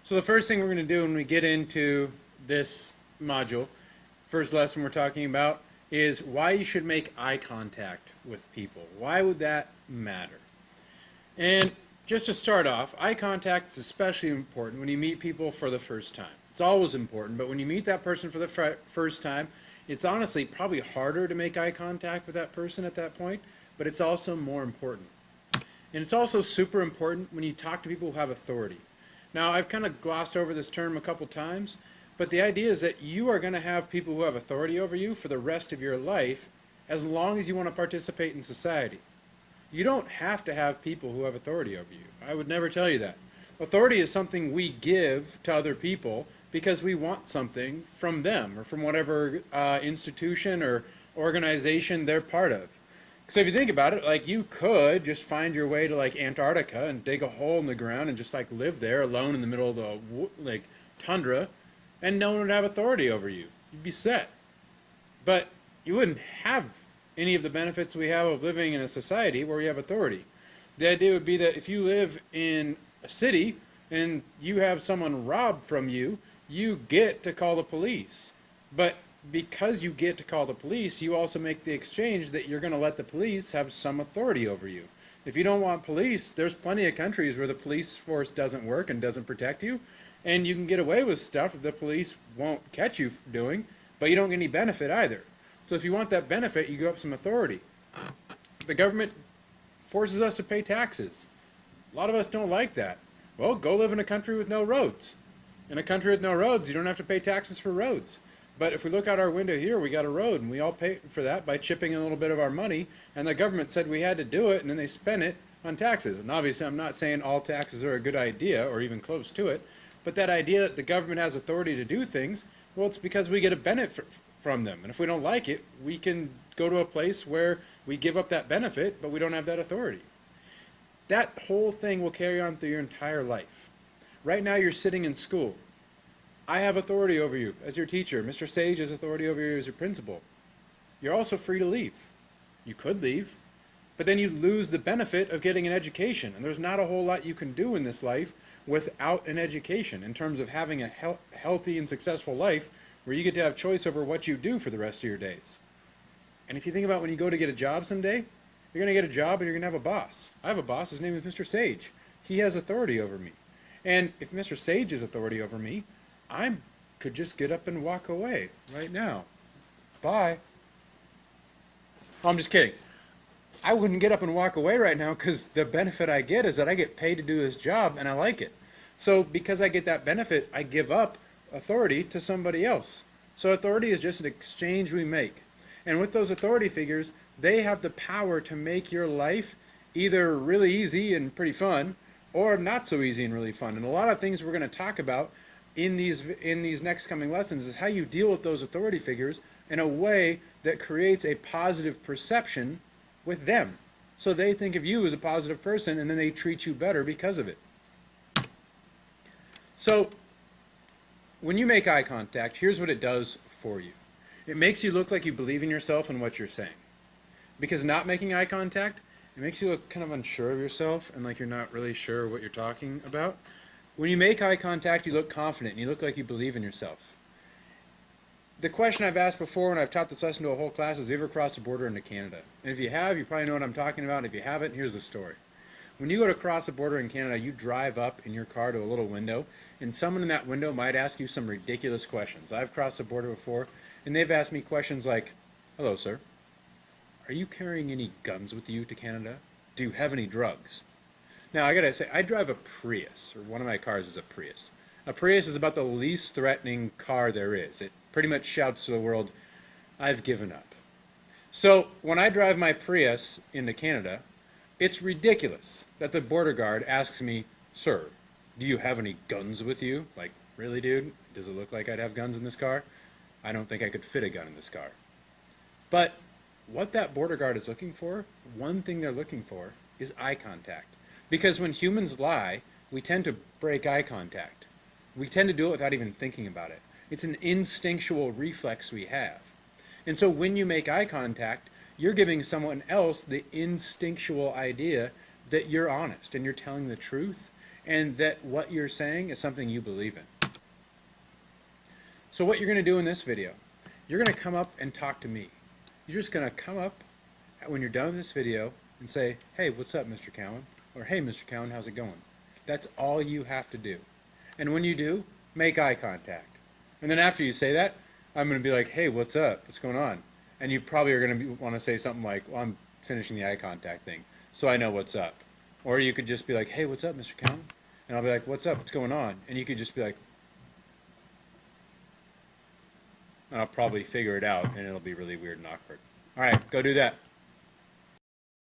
So the first thing we're going to do when we get into this module, first lesson we're talking about, is why you should make eye contact with people. Why would that matter? And just to start off, eye contact is especially important when you meet people for the first time. It's always important, but when you meet that person for the first time, it's honestly probably harder to make eye contact with that person at that point, but it's also more important. And it's also super important when you talk to people who have authority. Now, I've kind of glossed over this term a couple times, but the idea is that you are going to have people who have authority over you for the rest of your life as long as you want to participate in society. You don't have to have people who have authority over you. I would never tell you that. Authority is something we give to other people because we want something from them or from whatever institution or organization they're part of. So if you think about it, like you could just find your way to like Antarctica and dig a hole in the ground and just like live there alone in the middle of the like tundra, and no one would have authority over you. You'd be set. But you wouldn't have any of the benefits we have of living in a society where we have authority. The idea would be that if you live in a city and you have someone rob from you, you get to call the police. But because you get to call the police, you also make the exchange that you're going to let the police have some authority over you. If you don't want police, there's plenty of countries where the police force doesn't work and doesn't protect you, and you can get away with stuff that the police won't catch you doing, but you don't get any benefit either. So if you want that benefit, you give up some authority. The government forces us to pay taxes. A lot of us don't like that. Well, go live in a country with no roads. In a country with no roads, you don't have to pay taxes for roads. But if we look out our window here, we got a road, and we all pay for that by chipping in a little bit of our money, and the government said we had to do it, and then they spent it on taxes. And obviously, I'm not saying all taxes are a good idea, or even close to it, but that idea that the government has authority to do things, well, it's because we get a benefit from them. And if we don't like it, we can go to a place where we give up that benefit, but we don't have that authority. That whole thing will carry on through your entire life. Right now, you're sitting in school. I have authority over you as your teacher. Mr. Sage has authority over you as your principal. You're also free to leave. You could leave, but then you lose the benefit of getting an education. And there's not a whole lot you can do in this life without an education in terms of having a healthy and successful life where you get to have choice over what you do for the rest of your days. And if you think about when you go to get a job someday, you're going to get a job and you're going to have a boss. I have a boss. His name is Mr. Sage. He has authority over me. And if Mr. Sage has authority over me, I could just get up and walk away right now. Bye. Oh, I'm just kidding. I wouldn't get up and walk away right now because the benefit I get is that I get paid to do this job and I like it. So because I get that benefit, I give up authority to somebody else. So authority is just an exchange we make. And with those authority figures, they have the power to make your life either really easy and pretty fun or not so easy and really fun. And a lot of things we're going to talk about in these next coming lessons is how you deal with those authority figures in a way that creates a positive perception with them. So they think of you as a positive person and then they treat you better because of it. So when you make eye contact, here's what it does for you. It makes you look like you believe in yourself and what you're saying. Because not making eye contact, it makes you look kind of unsure of yourself and like you're not really sure what you're talking about. When you make eye contact, you look confident and you look like you believe in yourself. The question I've asked before when I've taught this lesson to a whole class is, have you ever crossed the border into Canada? And if you have, you probably know what I'm talking about. And if you haven't, here's the story. When you go to cross the border in Canada, you drive up in your car to a little window, and someone in that window might ask you some ridiculous questions. I've crossed the border before, and they've asked me questions like, hello, sir. Are you carrying any guns with you to Canada? Do you have any drugs? Now, I gotta say, I drive a Prius, or one of my cars is a Prius. A Prius is about the least threatening car there is. It pretty much shouts to the world, I've given up. So, when I drive my Prius into Canada, it's ridiculous that the border guard asks me, sir, do you have any guns with you? Like, really, dude? Does it look like I'd have guns in this car? I don't think I could fit a gun in this car. But what that border guard is looking for, one thing they're looking for, is eye contact. Because when humans lie, we tend to break eye contact. We tend to do it without even thinking about it. It's an instinctual reflex we have. And so when you make eye contact, you're giving someone else the instinctual idea that you're honest and you're telling the truth and that what you're saying is something you believe in. So what you're going to do in this video, you're going to come up and talk to me. You're just going to come up when you're done with this video and say, hey, what's up, Mr. Cowan? Or, hey, Mr. Cowan, how's it going? That's all you have to do. And when you do, make eye contact. And then after you say that, I'm going to be like, hey, what's up? What's going on? And you probably are going to want to say something like, well, I'm finishing the eye contact thing, so I know what's up. Or you could just be like, hey, what's up, Mr. Cowan? And I'll be like, what's up? What's going on? And you could just be like, and I'll probably figure it out, and it'll be really weird and awkward. All right, go do that.